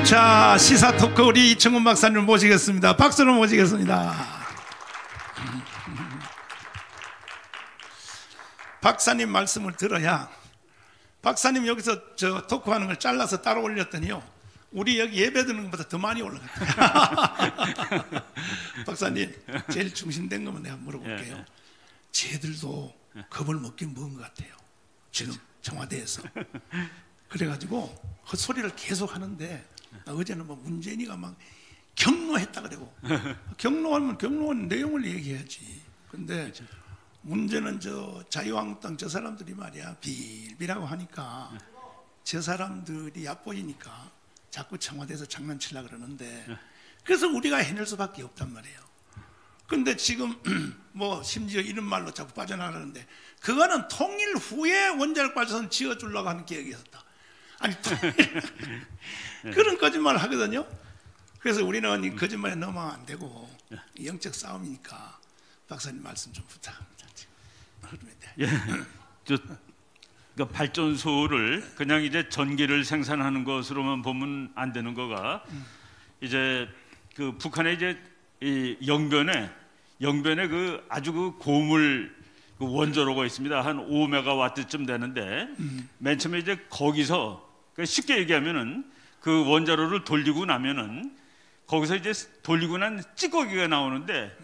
자, 시사 토크 우리 이충훈 박사님을 모시겠습니다. 박수로 모시겠습니다. 박사님 말씀을 들어야, 박사님 여기서 저 토크하는 걸 잘라서 따로 올렸더니요, 우리 여기 예배 드는 것보다 더 많이 올라갔어요. 박사님, 제일 중심된 것만 내가 물어볼게요. 쟤들도 겁을 먹긴 먹은 것 같아요, 지금 청와대에서. 그래가지고 헛소리를 계속 하는데, 어제는 뭐 문재인이가 막 경로했다 그러고, 경로하면 경로한 내용을 얘기해야지. 근데 문제는 저 자유한국당 저 사람들이 말이야, 빌빌하고 하니까 저 사람들이 얕보이니까 자꾸 청와대에서 장난치려고 그러는데, 그래서 우리가 해낼 수밖에 없단 말이에요. 근데 지금 뭐 심지어 이런 말로 자꾸 빠져나가는데, 그거는 통일 후에 원자력 발전소 지어주려고 하는 계획이 있었다. 아니, 그런 거짓말을 하거든요. 그래서 우리는 이 거짓말에 넘어가면 안 되고, 영적 싸움이니까 박사님 말씀 좀 부탁합니다. 그러니까 발전소를 그냥 이제 전기를 생산하는 것으로만 보면 안 되는 거가, 이제 그 북한의 이제 이 영변에 그 아주 그 고물 그 원자로가 있습니다. 한 5메가와트쯤 되는데, 맨 처음에 이제 거기서, 그러니까 쉽게 얘기하면은 그 원자로를 돌리고 나면은 거기서 이제 돌리고 난 찌꺼기가 나오는데,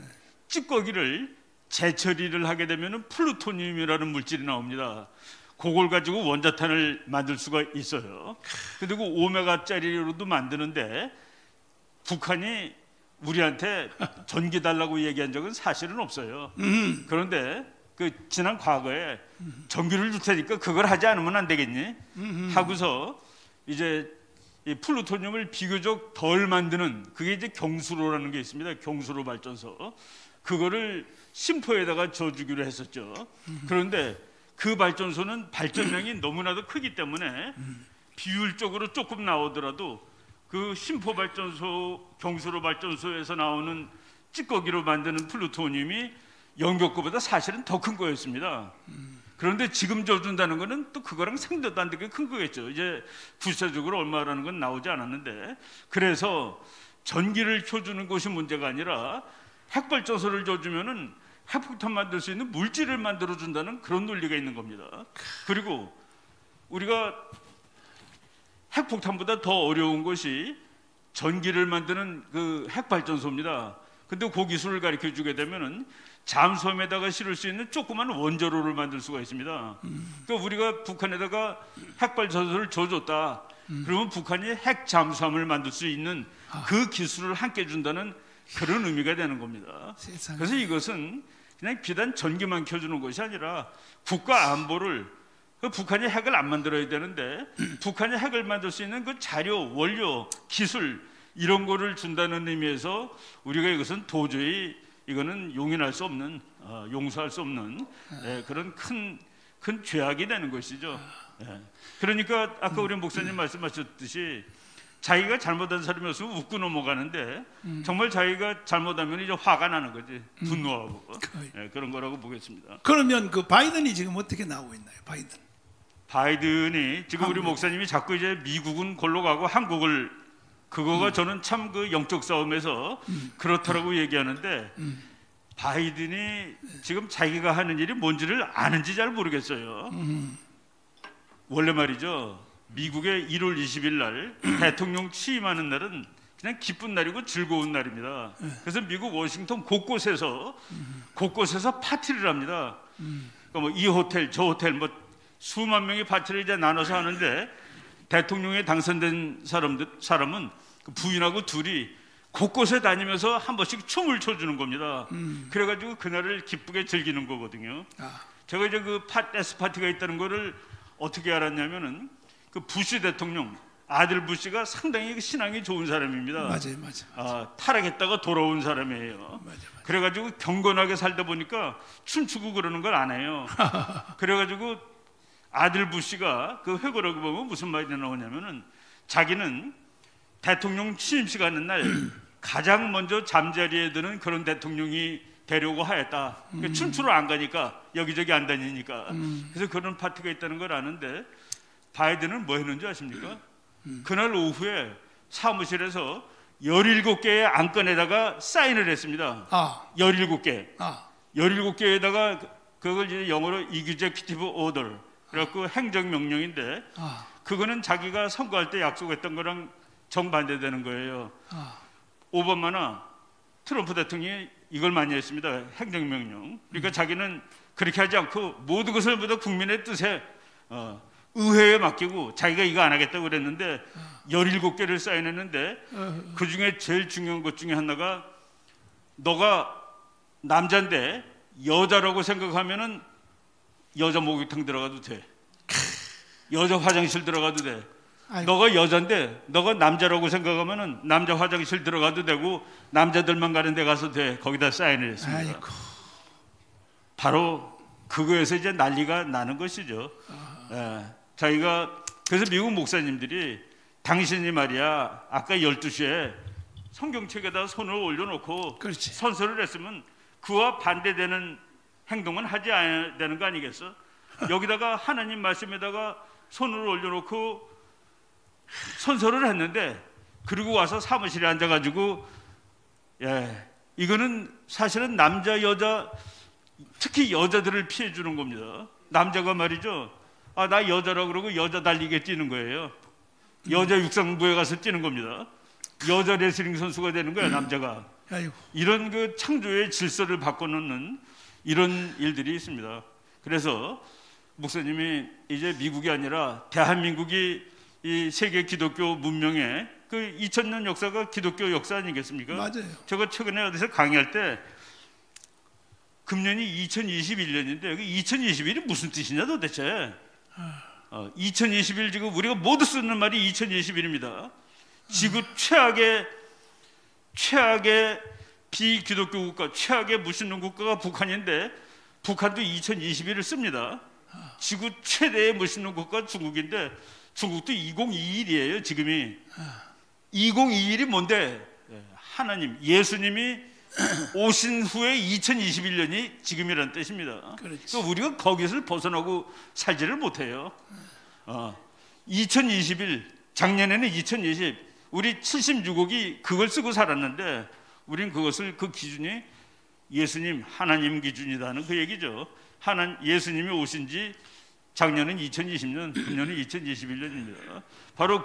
찌꺼기를 재처리를 하게 되면은 플루토늄이라는 물질이 나옵니다. 그걸 가지고 원자탄을 만들 수가 있어요. 그리고 5메가짜리로도 만드는데, 북한이 우리한테 전기 달라고 얘기한 적은 사실은 없어요. 그런데 그 지난 과거에 전기를 줄 테니까 그걸 하지 않으면 안 되겠니? 하고서 이제 이 플루토늄을 비교적 덜 만드는, 그게 이제 경수로라는 게 있습니다. 경수로 발전소. 그거를 심포에다가 줘주기로 했었죠. 그런데 그 발전소는 발전량이 너무나도 크기 때문에 비율적으로 조금 나오더라도 그 심포 발전소, 경수로 발전소에서 나오는 찌꺼기로 만드는 플루토늄이 연격거보다 사실은 더 큰 거였습니다. 그런데 지금 줘준다는 거는 또 그거랑 상대도 안 되게 큰 거겠죠. 이제 구체적으로 얼마라는 건 나오지 않았는데, 그래서 전기를 켜주는 것이 문제가 아니라 핵발전소를 줘주면은 핵폭탄 만들 수 있는 물질을 만들어 준다는 그런 논리가 있는 겁니다. 그리고 우리가 핵폭탄보다 더 어려운 것이 전기를 만드는 그 핵발전소입니다. 근데 그 기술을 가르쳐 주게 되면은 잠수함에다가 실을 수 있는 조그만 원자로를 만들 수가 있습니다. 그러니까 우리가 북한에다가 핵발전소를 줘줬다. 그러면 북한이 핵 잠수함을 만들 수 있는 그 기술을 함께 준다는 그런 의미가 되는 겁니다. 그래서 이것은 그냥 비단 전기만 켜주는 것이 아니라 국가 안보를, 북한이 핵을 안 만들어야 되는데 북한이 핵을 만들 수 있는 그 자료, 원료, 기술, 이런 거를 준다는 의미에서 우리가 이것은 도저히 이거는 용인할 수 없는, 용서할 수 없는 그런 큰 죄악이 되는 것이죠. 그러니까 아까 우리 목사님 말씀하셨듯이 자기가 잘못한 사람이었으면 웃고 넘어가는데, 정말 자기가 잘못하면 이제 화가 나는 거지, 분노하고. 그런 거라고 보겠습니다. 그러면 그 바이든이 지금 어떻게 나오고 있나요? 바이든이 지금 우리 목사님이 자꾸 이제 미국은 골로 가고 한국을, 그거가 저는 참 그 영적 싸움에서 그렇다라고 얘기하는데, 바이든이 지금 자기가 하는 일이 뭔지를 아는지 잘 모르겠어요. 원래 말이죠, 미국의 1월 20일 날 대통령 취임하는 날은 그냥 기쁜 날이고 즐거운 날입니다. 그래서 미국 워싱턴 곳곳에서 파티를 합니다. 그러니까 뭐 이 호텔 저 호텔 뭐 수만 명의 파티를 이제 나눠서 하는데, 대통령에 당선된 사람은 그 부인하고 둘이 곳곳에 다니면서 한 번씩 춤을 춰주는 겁니다. 그래가지고 그날을 기쁘게 즐기는 거거든요. 제가 이제 그 댄스 파티가 있다는 거를 어떻게 알았냐면은, 그 부시 대통령 아들 부시가 상당히 신앙이 좋은 사람입니다. 맞아요. 타락했다가 돌아온 사람이에요. 그래가지고 경건하게 살다 보니까 춤추고 그러는 걸 안 해요. 그래가지고 아들 부시가 그 회고록에 보면 무슨 말이 나오냐면은, 자기는 대통령 취임식 하는 날 가장 먼저 잠자리에 드는 그런 대통령이 되려고 하였다. 그러니까 춤추러 안 가니까, 여기저기 안 다니니까. 그래서 그런 파티가 있다는 걸 아는데, 바이든은 뭐 했는지 아십니까? 그날 오후에 사무실에서 17개의 안건에다가 사인을 했습니다. 17개. 17개에다가 그걸 이제 영어로 Executive Order, 그래갖고 행정명령인데 그거는 자기가 선거할 때 약속했던 거랑 정반대되는 거예요. 오바마나 트럼프 대통령이 이걸 많이 했습니다. 행정명령. 그러니까 자기는 그렇게 하지 않고 모든 것을 모두 국민의 뜻에 의회에 맡기고 자기가 이거 안 하겠다고 그랬는데 17개를 사인했는데 그 중에 제일 중요한 것 중에 하나가 너가 남자인데 여자라고 생각하면은 여자 목욕탕 들어가도 돼. 여자 화장실 들어가도 돼. 너가 여잔데 너가 남자라고 생각하면은 남자 화장실 들어가도 되고 남자들만 가는 데 가서 돼. 거기다 사인을 했습니다. 아이고. 바로 그거에서 이제 난리가 나는 것이죠. 예. 자기가 그래서 미국 목사님들이 당신이 말이야 아까 12시에 성경책에다 손을 올려놓고 그렇지. 선서를 했으면 그와 반대되는 행동은 하지 않아야 되는 거 아니겠어? 여기다가 하나님 말씀에다가 손을 올려놓고 선서를 했는데 그리고 와서 사무실에 앉아가지고 이거는 사실은 남자 여자 특히 여자들을 피해 주는 겁니다. 남자가 말이죠. 나 여자라고 그러고 여자 달리기에 뛰는 거예요. 여자 육상부에 가서 뛰는 겁니다. 여자 레슬링 선수가 되는 거야 남자가. 아이고. 이런 그 창조의 질서를 바꿔놓는 이런 일들이 있습니다. 그래서 목사님이 이제 미국이 아니라 대한민국이 이 세계 기독교 문명의 그 2000년 역사가 기독교 역사 아니겠습니까? 맞아요. 제가 최근에 어디서 강의할 때 금년이 2021년인데 여기 2021이 무슨 뜻이냐 도대체? 2021 지금 우리가 모두 쓰는 말이 2021입니다. 지구 최악의 비기독교 국가, 최악의 무신론 국가가 북한인데 북한도 2021을 씁니다. 지구 최대의 무신론 국가 중국인데 중국도 2021이에요. 지금이 2021이 뭔데? 하나님, 예수님이 오신 후에 2021년이 지금이라는 뜻입니다. 그러니까 우리가 거기서 벗어나고 살지를 못해요. 2021, 작년에는 2020, 우리 76억이 그걸 쓰고 살았는데 우린 그것을 그 기준이 예수님, 하나님 기준이다는 그 얘기죠. 예수님이 오신 지 작년은 2020년, 금년은 2021년입니다. 바로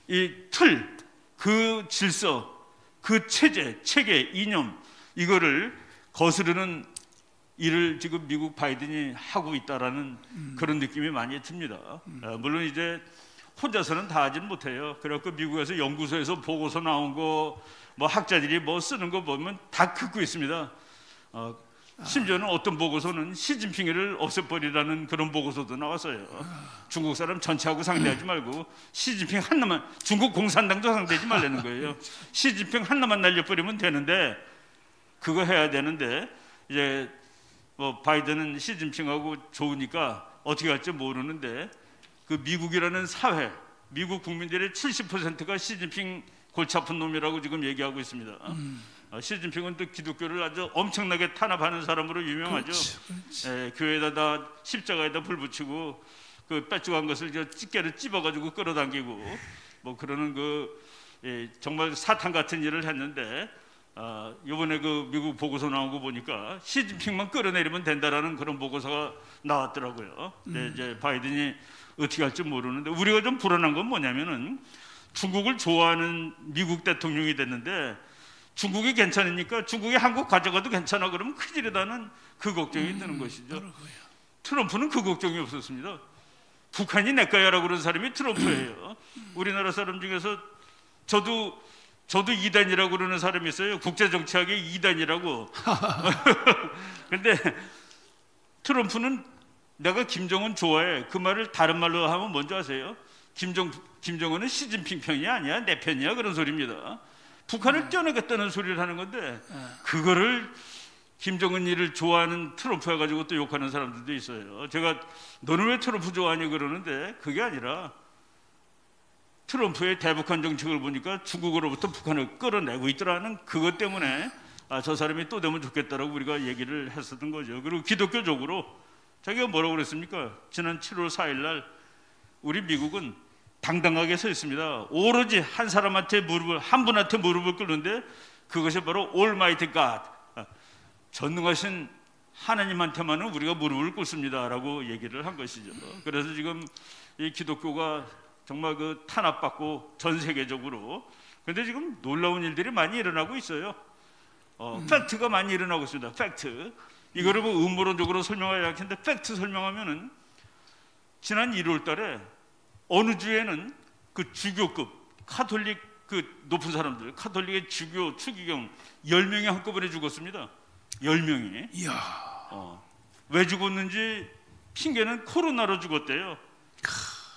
이 틀, 그 질서, 그 체제, 체계, 이념 이거를 거스르는 일을 지금 미국 바이든이 하고 있다라는 그런 느낌이 많이 듭니다. 물론 이제 혼자서는 다 하지는 못해요. 그래갖고 미국에서 연구소에서 보고서 나온 거, 뭐 학자들이 뭐 쓰는 거 보면 다 긋고 있습니다. 심지어는 어떤 보고서는 시진핑을 없애버리라는 그런 보고서도 나왔어요. 중국 사람 전체하고 상대하지 말고 시진핑 하나만, 중국 공산당도 상대하지 말라는 거예요. 시진핑 하나만 날려버리면 되는데 그거 해야 되는데 이제 뭐 바이든은 시진핑하고 좋으니까 어떻게 할지 모르는데 그 미국이라는 사회, 미국 국민들의 70%가 시진핑 골치 아픈 놈이라고 지금 얘기하고 있습니다. 시진핑은 또 기독교를 아주 엄청나게 탄압하는 사람으로 유명하죠. 그렇지. 교회에다 십자가에다 불 붙이고 그 빼앗겨간 것을 집게를 찝어가지고 끌어당기고 뭐 그러는 정말 사탄 같은 일을 했는데 이번에 그 미국 보고서 나온 거 보니까 시진핑만 끌어내리면 된다라는 그런 보고서가 나왔더라고요. 근데 이제 바이든이 어떻게 할지 모르는데 우리가 좀 불안한 건 뭐냐면은 중국을 좋아하는 미국 대통령이 됐는데 중국이 괜찮으니까 중국이 한국 가져가도 괜찮아 그러면 큰일이라는 그 걱정이 드는 것이죠. 트럼프는 그 걱정이 없었습니다. 북한이 내 거야라고 그런 사람이 트럼프예요. 우리나라 사람 중에서 저도 이단이라고 그러는 사람이 있어요. 국제정치학의 이단이라고. 근데 트럼프는 내가 김정은 좋아해. 그 말을 다른 말로 하면 뭔지 아세요? 김정은은 시진핑 편이 아니야, 내 편이야 그런 소리입니다. 북한을 떼어내겠다는 소리를 하는 건데 그거를 김정은 일을 좋아하는 트럼프 해가지고 또 욕하는 사람들도 있어요. 제가 너는 왜 트럼프 좋아하니 그러는데 그게 아니라 트럼프의 대북한 정책을 보니까 중국으로부터 북한을 끌어내고 있더라는 그것 때문에 저 사람이 또 되면 좋겠다라고 우리가 얘기를 했었던 거죠. 그리고 기독교적으로 자기가 뭐라고 그랬습니까? 지난 7월 4일 날 우리 미국은 당당하게 서 있습니다. 오로지 한 사람한테 한 분한테 무릎을 꿇는데 그것이 바로 Almighty God, 전능하신 하나님한테만은 우리가 무릎을 꿇습니다라고 얘기를 한 것이죠. 그래서 지금 이 기독교가 정말 그 탄압받고 전 세계적으로, 그런데 지금 놀라운 일들이 많이 일어나고 있어요. 팩트가 많이 일어나고 있습니다. 팩트. 이거를 뭐 음모론적으로 설명하지 않겠는데 팩트 설명하면은 지난 1월 달에 어느 주에는 그 주교급 카톨릭 그 높은 사람들, 카톨릭의 주교 추기경 10명이 한꺼번에 죽었습니다. 10명이. 이야. 왜 죽었는지 핑계는 코로나로 죽었대요.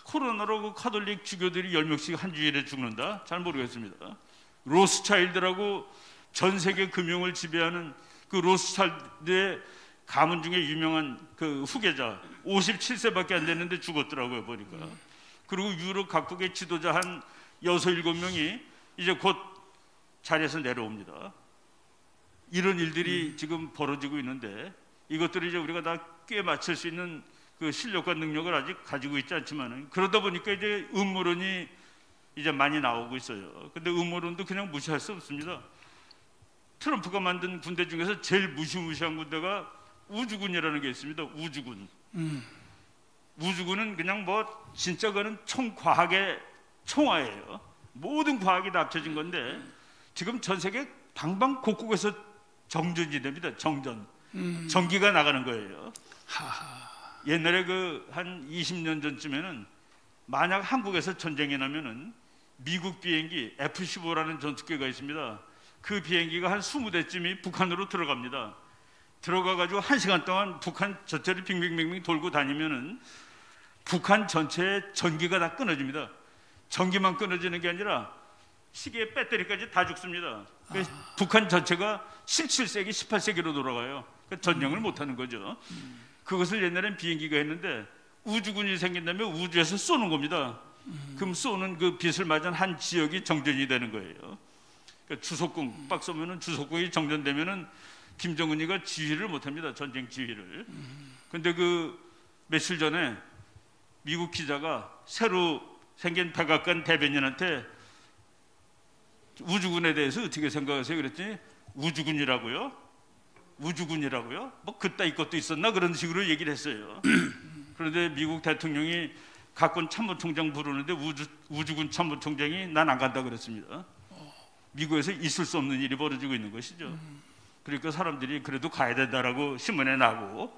코로나로 그 카톨릭 주교들이 10명씩 한 주일에 죽는다? 잘 모르겠습니다. 로스차일드라고 전 세계 금융을 지배하는 그 로스차일드의 가문 중에 유명한 그 후계자 57세밖에 안 됐는데 죽었더라고요, 보니까. 그리고 유럽 각국의 지도자 한 6, 7명이 이제 곧 자리에서 내려옵니다. 이런 일들이 지금 벌어지고 있는데 이것들을 이제 우리가 다 꽤 맞출 수 있는 그 실력과 능력을 아직 가지고 있지 않지만은, 그러다 보니까 이제 음모론이 이제 많이 나오고 있어요. 근데 음모론도 그냥 무시할 수 없습니다. 트럼프가 만든 군대 중에서 제일 무시무시한 군대가 우주군이라는 게 있습니다. 우주군. 우주군은 그냥 뭐 진짜 그는 총과학의 총화예요. 모든 과학이 다 합쳐진 건데 지금 전 세계 방방곡곡에서 정전이 됩니다. 정전. 전기가 나가는 거예요. 옛날에 그 한 20년 전쯤에는 만약 한국에서 전쟁이 나면은 미국 비행기 F-15라는 전투기가 있습니다. 그 비행기가 한 20대쯤이 북한으로 들어갑니다. 들어가가지고 1시간 동안 북한 전체를 빙빙빙빙 돌고 다니면은 북한 전체의 전기가 다 끊어집니다. 전기만 끊어지는 게 아니라 시계의 배터리까지 다 죽습니다. 북한 전체가 17세기, 18세기로 돌아가요. 전쟁을 못하는 거죠. 그것을 옛날엔 비행기가 했는데 우주군이 생긴다면 우주에서 쏘는 겁니다. 그럼 쏘는 그 빛을 맞은 한 지역이 정전이 되는 거예요. 그러니까 주석궁 빡 쏘면은 주석궁이 정전되면은 김정은이가 지휘를 못합니다. 전쟁 지휘를. 근데 그 며칠 전에 미국 기자가 새로 생긴 백악관 대변인한테 우주군에 대해서 어떻게 생각하세요? 그랬더니 우주군이라고요? 우주군이라고요? 뭐 그따위 것도 있었나? 그런 식으로 얘기를 했어요. 그런데 미국 대통령이 각군 참모총장 부르는데 우주군 참모총장이 난 안 간다 그랬습니다. 미국에서 있을 수 없는 일이 벌어지고 있는 것이죠. 그러니까 사람들이 그래도 가야 된다라고 신문에 나고,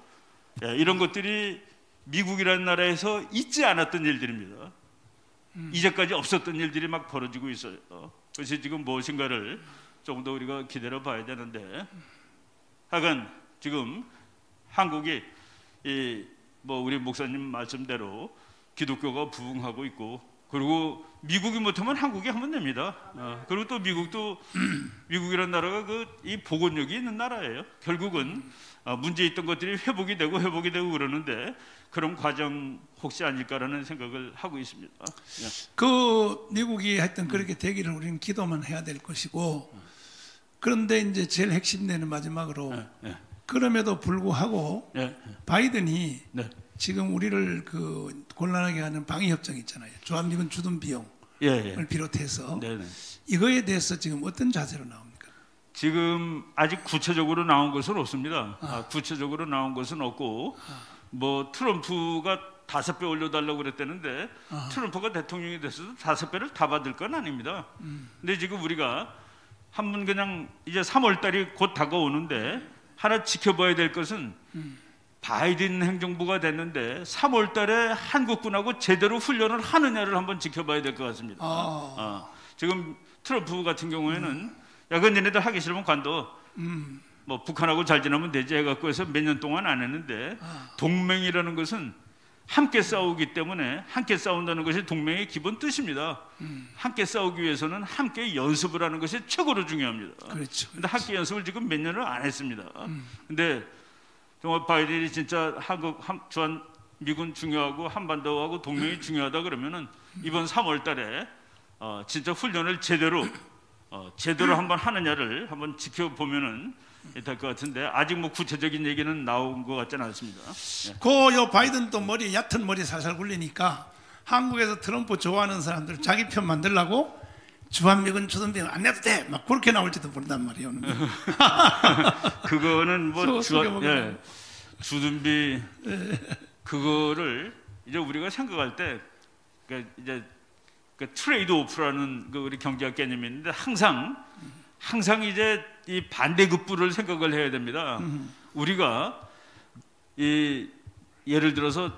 이런 것들이 미국이라는 나라에서 있지 않았던 일들입니다. 이제까지 없었던 일들이 막 벌어지고 있어요. 그래서 지금 무엇인가를 조금 더 우리가 기다려 봐야 되는데, 하여간 지금 한국이 뭐 우리 목사님 말씀대로 기독교가 부흥하고 있고, 그리고 미국이 못하면 한국이 하면 됩니다. 그리고 또 미국이라는 나라가 이 복원력이 있는 나라예요. 결국은 문제 있던 것들이 회복이 되고 그러는데 그런 과정 혹시 아닐까라는 생각을 하고 있습니다. 그 미국이 하여튼 그렇게 되기를 우리는 기도만 해야 될 것이고, 그런데 이제 제일 핵심되는 마지막으로 그럼에도 불구하고 바이든이 지금 우리를 그 곤란하게 하는 방위 협정 있잖아요. 주한미군 주둔 비용을 비롯해서 이거에 대해서 지금 어떤 자세로 나옵니까? 지금 아직 구체적으로 나온 것은 없습니다. 구체적으로 나온 것은 없고, 뭐 트럼프가 5배 올려달라고 그랬다는데 트럼프가 대통령이 됐어도 5배를 다 받을 건 아닙니다. 근데 지금 우리가 한번 그냥 이제 3월달이 곧 다가오는데 하나 지켜봐야 될 것은 바이든 행정부가 됐는데 3월달에 한국군하고 제대로 훈련을 하느냐를 한번 지켜봐야 될 것 같습니다. 지금 트럼프 같은 경우에는 야근 얘네들 하기 싫으면 관둬. 뭐 북한하고 잘 지내면 되지 해갖고 해서 몇 년 동안 안 했는데, 동맹이라는 것은 함께 싸우기 때문에 함께 싸운다는 것이 동맹의 기본 뜻입니다. 함께 싸우기 위해서는 함께 연습을 하는 것이 최고로 중요합니다. 그렇죠. 근데 함께 연습을 지금 몇 년을 안 했습니다. 근데 정말 바이든이 진짜 주한 미군 중요하고 한반도하고 동맹이 중요하다 그러면은 이번 3월달에 진짜 훈련을 제대로 한번 하느냐를 한번 지켜보면은 될 것 같은데, 아직 뭐 구체적인 얘기는 나온 것 같지는 않습니다. 그 바이든도 얕은 머리 살살 굴리니까 한국에서 트럼프 좋아하는 사람들 자기 편 만들라고 주한미군 주둔비용 안 내도 돼 막 그렇게 나올지도 모른단 말이에요. 그거는 뭐 속여먹으라고. 주둔비 그거를 이제 우리가 생각할 때 이제 트레이드 오프라는 그 우리 경제학 개념이 있는데 항상 이제 이 반대급부를 생각을 해야 됩니다. 우리가 이 예를 들어서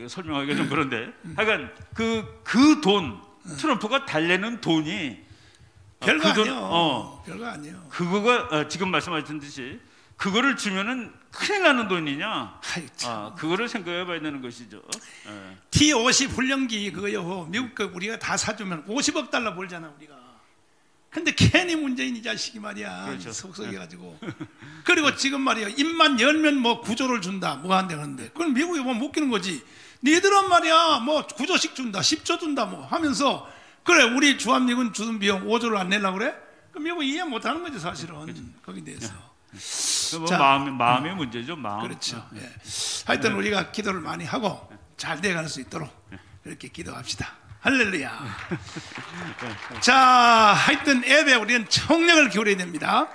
설명하기가 좀 그런데 하여간 그 돈 트럼프가 달래는 돈이 별거 그 아니에요. 별거 아니에요. 그거가 지금 말씀하신 듯이 그거를 주면은 큰일 나는 돈이냐? 그거를 생각해봐야 되는 것이죠. 예. T-50 훈련기 그거요. 미국 거 우리가 다 사주면 50억 달러 벌잖아 우리가. 근데 괜히 문재인 이 자식이 말이야. 그렇죠. 속썩여가지고. 그리고 지금 말이야 입만 열면 뭐 구조를 준다 뭐 한다 그러는데 그건 미국에 보면 웃기는 거지. 니들은 말이야 뭐 9조씩 준다 10조 준다 뭐 하면서 그래 우리 주한미군 주둔비용 5조를 안 내려고 그래? 그럼 미국 이해 못하는 거지 사실은. 그렇죠. 거기에 대해서. 뭐 자, 마음의 문제죠. 마음. 그렇죠. 예. 하여튼 우리가 기도를 많이 하고 잘 돼갈 수 있도록 이렇게 기도합시다. 할렐루야. 자, 하여튼 앱에 우리는 청력을 기울여야 됩니다.